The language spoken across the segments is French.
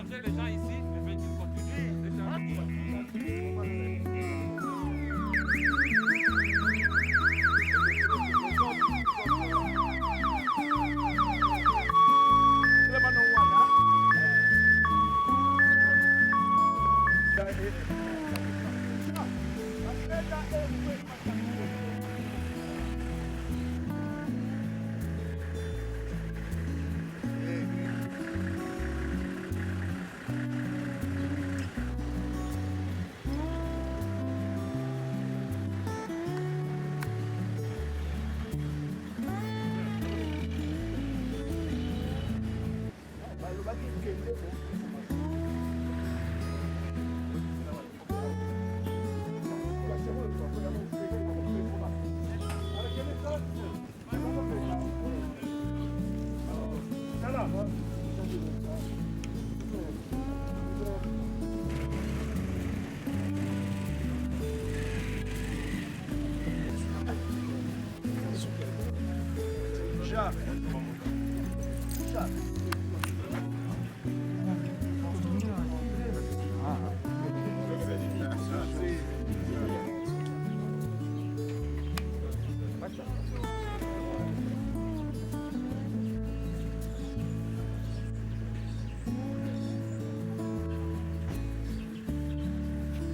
déranger les gens ici, je vais dire continue. Les gens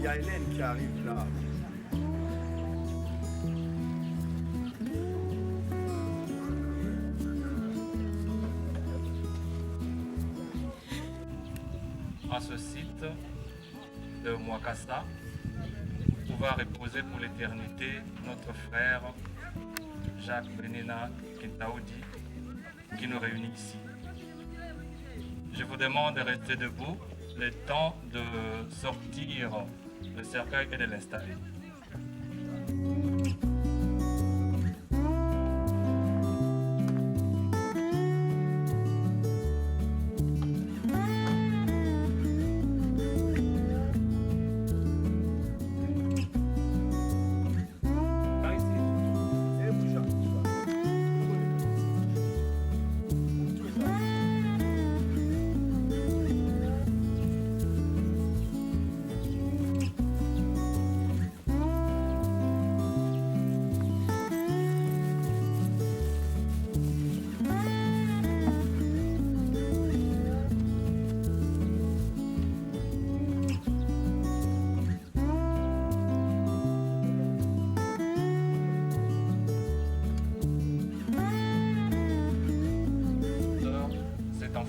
Il y a Hélène qui arrive là. à ce site de Mwakassa, où va reposer pour l'éternité notre frère Jacques Benena Kentaoudi, qui nous réunit ici. Je vous demande de rester debout le temps de sortir le cercueil et de l'installer.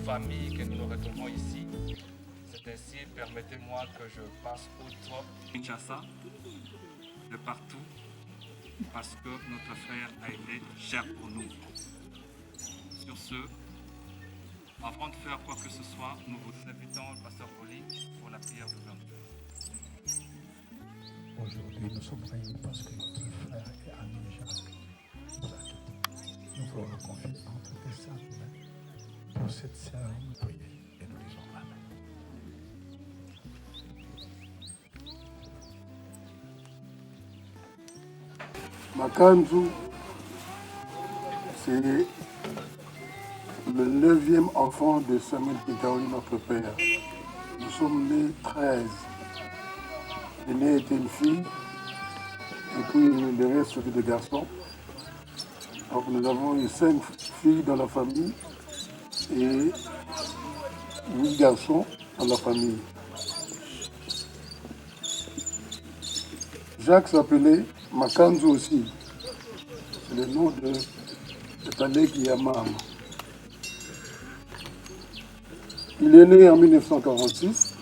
Famille que nous nous retrouvons ici. C'est ainsi, permettez-moi que je passe outre Kinshasa, de partout, parce que notre frère a été cher pour nous. Sur ce, avant de faire quoi que ce soit, nous vous invitons, le pasteur Poli, pour la prière d'ouverture. Aujourd'hui, nous sommes réunis parce que notre frère et ami Jacques nous a quittés. Nous voulons le confier entre tes saintes mains. Pour cette cérémonie, priez et nous disons Amen. Makanzu, c'est le 9e enfant de Samuel Kentaoudi, notre père. Nous sommes nés 13. L'aîné était une fille, et puis le reste c'était des garçons. Donc nous avons eu 5 filles dans la famille et 8 garçons dans la famille. Jacques s'appelait Makanzu aussi. C'est le nom de Talek Yamam. Il est né en 1946.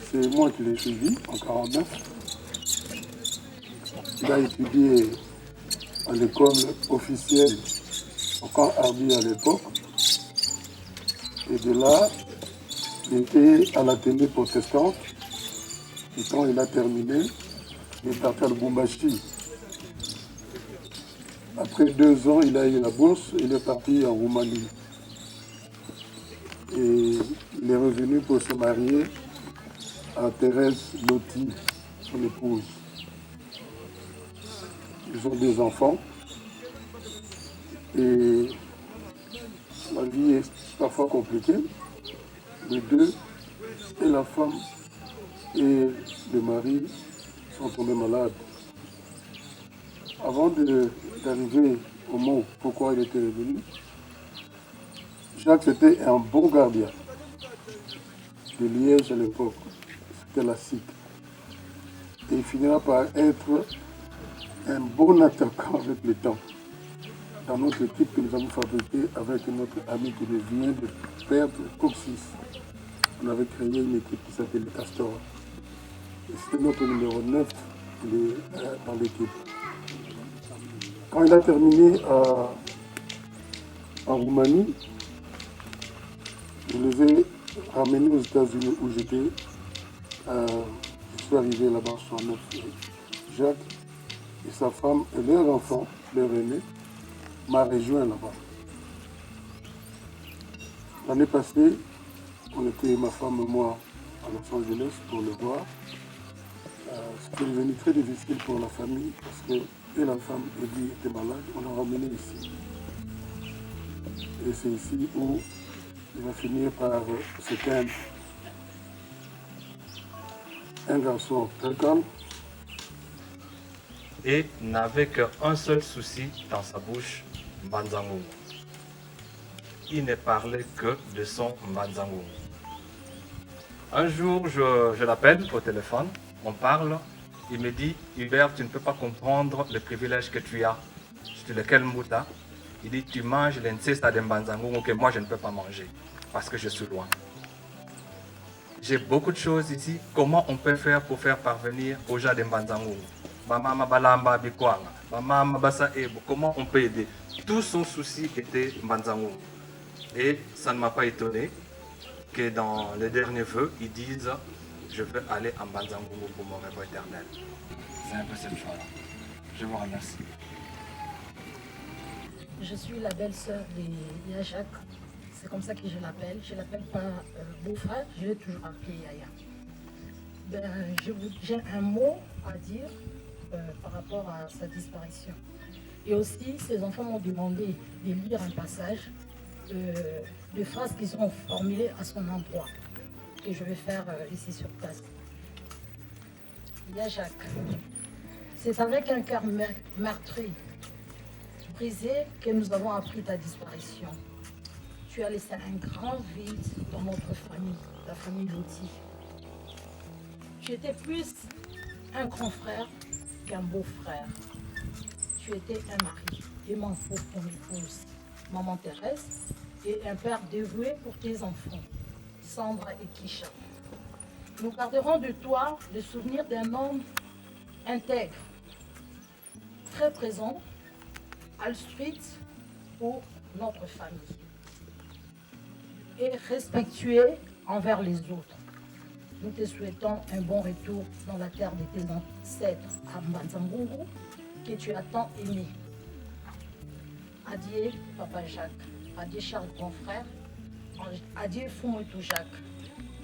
C'est moi qui l'ai suivi en 1949. Il a étudié à l'école officielle au camp Arbi à l'époque. Et de là, il était à l'Athénée protestante. Et quand il a terminé, il est parti à Lubumbashi. Après 2 ans, il a eu la bourse, il est parti en Roumanie. Et il est revenu pour se marier à Thérèse Lotti, son épouse. Ils ont des enfants. Et la vie est parfois compliquée. les deux, et la femme et le mari, sont tombés malades. Avant d'arriver au mot pourquoi il était revenu, Jacques c'était un bon gardien de Liège à l'époque. C'était la SIC. Et il finira par être un bon attaquant avec le temps. Dans notre équipe que nous avons fabriquée avec notre ami qui vient de perdre, Coxis, on avait créé une équipe qui s'appelait le Castor. Et c'était notre numéro 9 dans l'équipe. Quand il a terminé en Roumanie, je les ai ramenés aux États-Unis où j'étais. Je suis arrivé là-bas en 69. Jacques et sa femme et leur enfant, leur aîné, m'a rejoint là-bas. L'année passée, on était, ma femme et moi, à Los Angeles pour le voir. C'était devenu très difficile pour la famille parce que et la femme et lui étaient malades. On l'a ramené ici. Et c'est ici où il va finir par s'éteindre. Un garçon très calme. Et n'avait qu'un seul souci dans sa bouche, Mbanzangungu. Il ne parlait que de son Mbanzangungu. Un jour, je l'appelle au téléphone, on parle, il me dit, Hubert, tu ne peux pas comprendre le privilège que tu as. Je dis, lequel mouta? Il dit, tu manges l'inceste de Mbanzangungu que moi je ne peux pas manger parce que je suis loin. J'ai beaucoup de choses ici. Comment on peut faire pour faire parvenir aux gens de Mbanzangungu? Bamama Balamba Bikwanga, Bamama Bassa Ebo, comment on peut aider? Tout son souci était Mbanzangungu. Et ça ne m'a pas étonné que dans les derniers vœux, ils disent je veux aller en Mbanzangungu pour mon repos éternel. C'est un peu cette chose-là. Je vous remercie. Je suis la belle-sœur de Yaya Jacques. C'est comme ça que je l'appelle. Je ne l'appelle pas beau-frère, je l'ai toujours appelé Yaya. Ben, j'ai un mot à dire par rapport à sa disparition. Et aussi, ces enfants m'ont demandé de lire un passage de phrases qui sont formulées à son endroit. Et je vais faire ici sur place. Yaya Jacques, c'est avec un cœur meurtri, brisé, que nous avons appris ta disparition. Tu as laissé un grand vide dans notre famille, la famille Loti. Tu étais plus un grand frère qu'un beau-frère. Tu étais un mari aimant pour ton épouse, maman Thérèse, et un père dévoué pour tes enfants, Sandra et Kisha. Nous garderons de toi le souvenir d'un homme intègre, très présent, altruiste pour notre famille et respectueux envers les autres. Nous te souhaitons un bon retour dans la terre de tes ancêtres à Mbanzangungu, que tu as tant aimé. Adieu, Papa Jacques. Adieu, cher grand frère. Adieu, Fumoitou Jacques.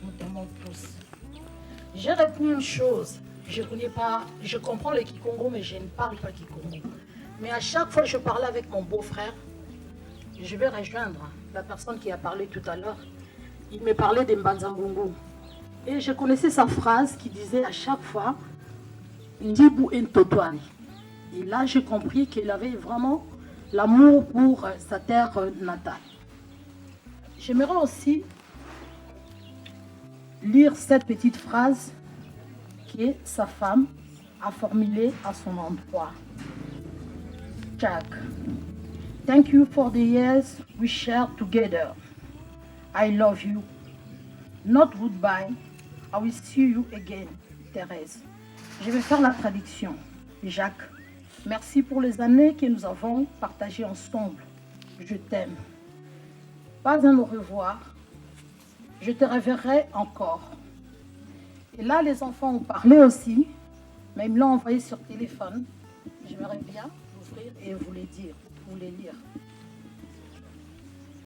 Nous t'aimons tous. J'ai retenu une chose. Je comprends le Kikongo, mais je ne parle pas Kikongo. Mais à chaque fois que je parlais avec mon beau-frère, je vais rejoindre la personne qui a parlé tout à l'heure. Il me parlait de Mbanzangungu. Et je connaissais sa phrase qui disait à chaque fois Ndibu Ntotwani. Et là, j'ai compris qu'il avait vraiment l'amour pour sa terre natale. J'aimerais aussi lire cette petite phrase que sa femme a formulée à son endroit. Jack, thank you for the years we shared together. I love you. Not goodbye. I will see you again, Thérèse. Je vais faire la traduction. Jacques, merci pour les années que nous avons partagées ensemble. Je t'aime. Pas un au revoir. Je te reverrai encore. Et là, les enfants ont parlé aussi, mais ils me l'ont envoyé sur téléphone. J'aimerais bien l'ouvrir et vous les dire, vous les lire.